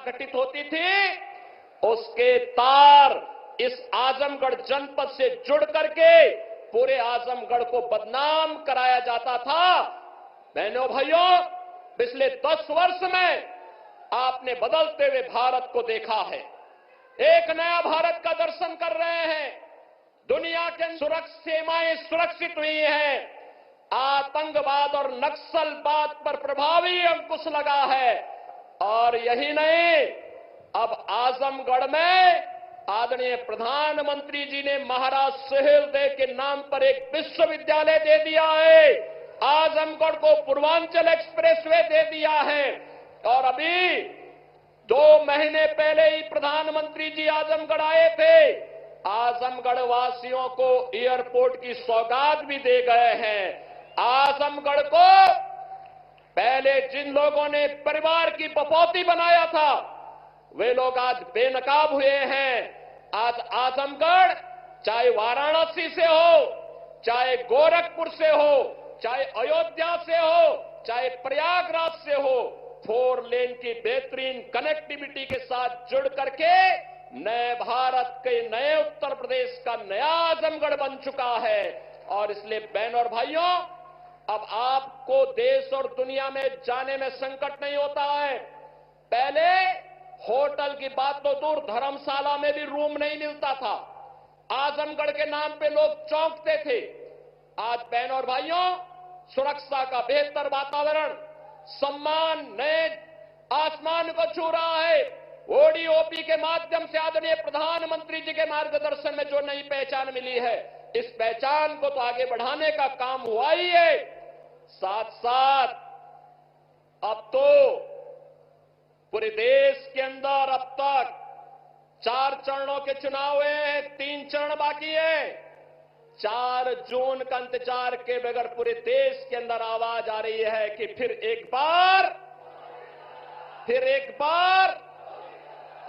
घटित होती थी, उसके तार इस आजमगढ़ जनपद से जुड़ करके पूरे आजमगढ़ को बदनाम कराया जाता था। बहनों भाइयों, पिछले 10 वर्ष में आपने बदलते हुए भारत को देखा है। एक नया भारत का दर्शन कर रहे हैं। दुनिया के सीमाएं सुरक्षित हुई हैं। आतंकवाद और नक्सलवाद पर प्रभावी अंकुश लगा है। और यही नहीं, अब आजमगढ़ में आदरणीय प्रधानमंत्री जी ने महाराज सुहेलदेव के नाम पर एक विश्वविद्यालय दे दिया है। आजमगढ़ को पूर्वांचल एक्सप्रेसवे दे दिया है। और अभी 2 महीने पहले ही प्रधानमंत्री जी आजमगढ़ आए थे। आजमगढ़ वासियों को एयरपोर्ट की सौगात भी दे गए हैं। आजमगढ़ को पहले जिन लोगों ने परिवार की बपौती बनाया था, वे लोग आज बेनकाब हुए हैं। आज आजमगढ़ चाहे वाराणसी से हो, चाहे गोरखपुर से हो, चाहे अयोध्या से हो, चाहे प्रयागराज से हो, 4 लेन की बेहतरीन कनेक्टिविटी के साथ जुड़ करके नए भारत के नए उत्तर प्रदेश का नया आजमगढ़ बन चुका है। और इसलिए बहनों और भाइयों, अब आपको देश और दुनिया में जाने में संकट नहीं होता है। पहले होटल की बात तो दूर, धर्मशाला में भी रूम नहीं मिलता था। आजमगढ़ के नाम पे लोग चौंकते थे। आज बहनों और भाइयों, सुरक्षा का बेहतर वातावरण, सम्मान नए आसमान को छू रहा है। ओडीओपी के माध्यम से आदरणीय प्रधानमंत्री जी के मार्गदर्शन में जो नई पहचान मिली है, इस पहचान को तो आगे बढ़ाने का काम हुआ ही है। साथ साथ अब तो पूरे देश के अंदर अब तक 4 चरणों के चुनाव हुए हैं, 3 चरण बाकी है। 4 जून का इंतजार के बगैर पूरे देश के अंदर आवाज आ रही है कि फिर एक बार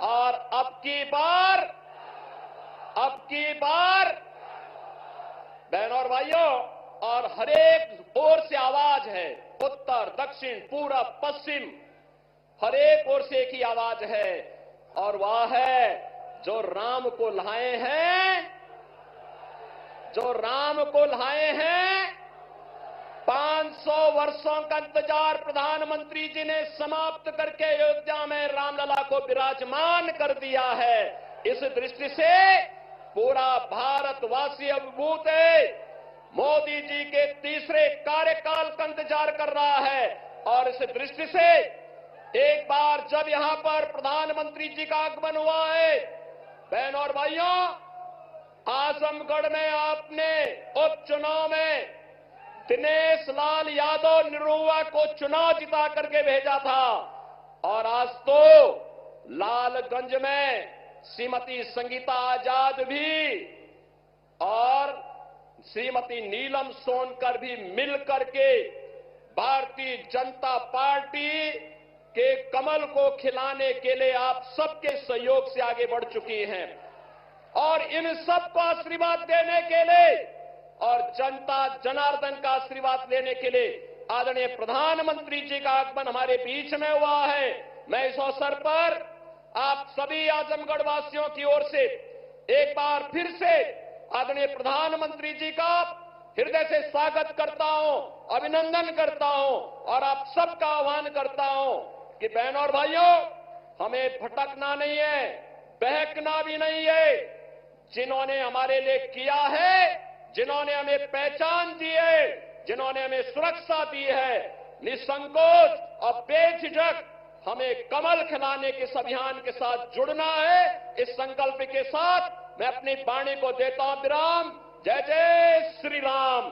और अब की बार बहनों और भाइयों, और हरेक ओर से आवाज है। उत्तर, दक्षिण, पूरब, पश्चिम, हरेक ओर से एक ही आवाज है, और वह है जो राम को लाए हैं। 500 वर्षों का इंतजार प्रधानमंत्री जी ने समाप्त करके अयोध्या में रामलला को विराजमान कर दिया है। इस दृष्टि से पूरा भारतवासी अभिभूत है। मोदी जी के तीसरे कार्यकाल का इंतजार कर रहा है। और इस दृष्टि से एक बार जब यहां पर प्रधानमंत्री जी का आगमन हुआ है, बहनों और भाइयों, आजमगढ़ में आपने उपचुनाव में दिनेश लाल यादव निरुआ को चुनाव जिता करके भेजा था। और आज तो लालगंज में श्रीमती संगीता आजाद भी और श्रीमती नीलम सोनकर भी मिलकर के भारतीय जनता पार्टी के कमल को खिलाने के लिए आप सबके सहयोग से आगे बढ़ चुकी हैं। और इन सबको आशीर्वाद देने के लिए और जनता जनार्दन का आशीर्वाद लेने के लिए आदरणीय प्रधानमंत्री जी का आगमन हमारे बीच में हुआ है। मैं इस अवसर पर आप सभी आजमगढ़ वासियों की ओर से एक बार फिर से आदरणीय प्रधानमंत्री जी का हृदय से स्वागत करता हूं, अभिनंदन करता हूं और आप सबका आह्वान करता हूं कि बहनों और भाइयों, हमें भटकना नहीं है, बहकना भी नहीं है। जिन्होंने हमारे लिए किया है, जिन्होंने हमें पहचान दी है, जिन्होंने हमें सुरक्षा दी है, निसंकोच और बेझिझक हमें कमल खिलाने के इस अभियान के साथ जुड़ना है। इस संकल्प के साथ मैं अपनी वाणी को देता हूं विराम। जय जय श्री राम।